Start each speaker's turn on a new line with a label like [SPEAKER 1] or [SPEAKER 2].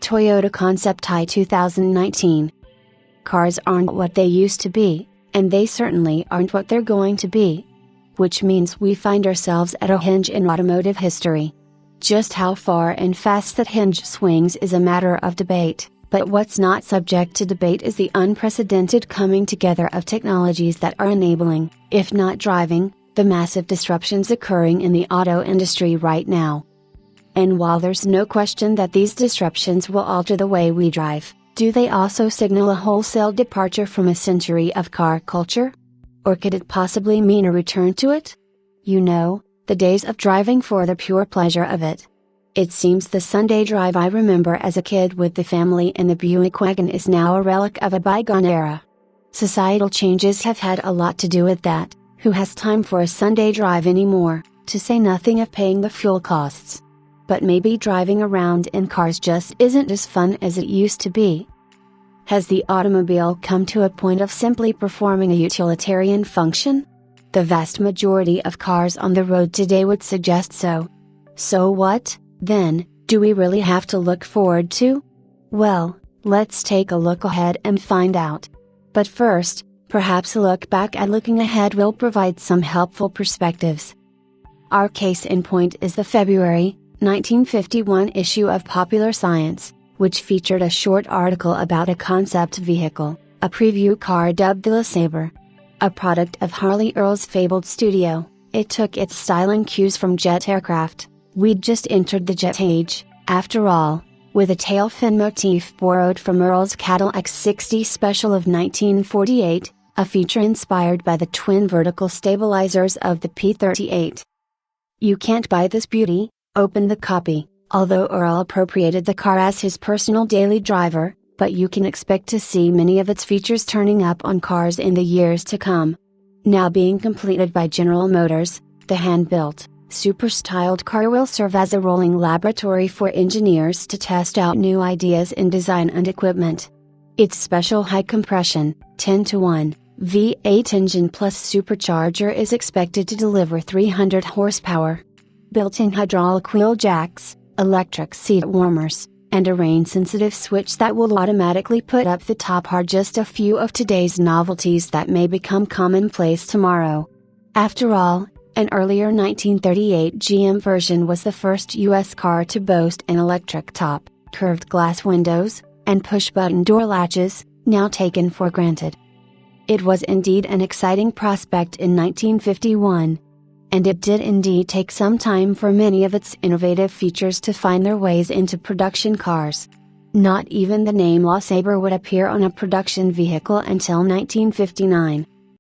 [SPEAKER 1] Toyota Concept i 2019. Cars aren't what they used to be, and they certainly aren't what they're going to be. Which means we find ourselves at a hinge in automotive history. Just how far and fast that hinge swings is a matter of debate, but what's not subject to debate is the unprecedented coming together of technologies that are enabling, if not driving, the massive disruptions occurring in the auto industry right now. And while there's no question that these disruptions will alter the way we drive, do they also signal a wholesale departure from a century of car culture? Or could it possibly mean a return to it? You know, the days of driving for the pure pleasure of it. It seems the Sunday drive I remember as a kid with the family in the Buick wagon is now a relic of a bygone era. Societal changes have had a lot to do with that. Who has time for a Sunday drive anymore, to say nothing of paying the fuel costs? But maybe driving around in cars just isn't as fun as it used to be. Has the automobile come to a point of simply performing a utilitarian function? The vast majority of cars on the road today would suggest so. So what, then, do we really have to look forward to? Well, let's take a look ahead and find out. But first, perhaps a look back at looking ahead will provide some helpful perspectives. Our case in point is the February 1951 issue of Popular Science, which featured a short article about a concept vehicle, a preview car dubbed the LeSabre. A product of Harley Earl's fabled studio, it took its styling cues from jet aircraft. We'd just entered the jet age, after all, with a tail fin motif borrowed from Earl's Cadillac 60 Special of 1948, a feature inspired by the twin vertical stabilizers of the P-38. You can't buy this beauty, open the copy, although Earl appropriated the car as his personal daily driver, but you can expect to see many of its features turning up on cars in the years to come. Now being completed by General Motors, the hand-built, super-styled car will serve as a rolling laboratory for engineers to test out new ideas in design and equipment. Its special high-compression, 10-to-1, V8 engine plus supercharger is expected to deliver 300 horsepower. Built-in hydraulic wheel jacks, electric seat warmers, and a rain-sensitive switch that will automatically put up the top are just a few of today's novelties that may become commonplace tomorrow. After all, an earlier 1938 GM version was the first US car to boast an electric top, curved glass windows, and push-button door latches, now taken for granted. It was indeed an exciting prospect in 1951. And it did indeed take some time for many of its innovative features to find their ways into production cars. Not even the name LeSabre would appear on a production vehicle until 1959.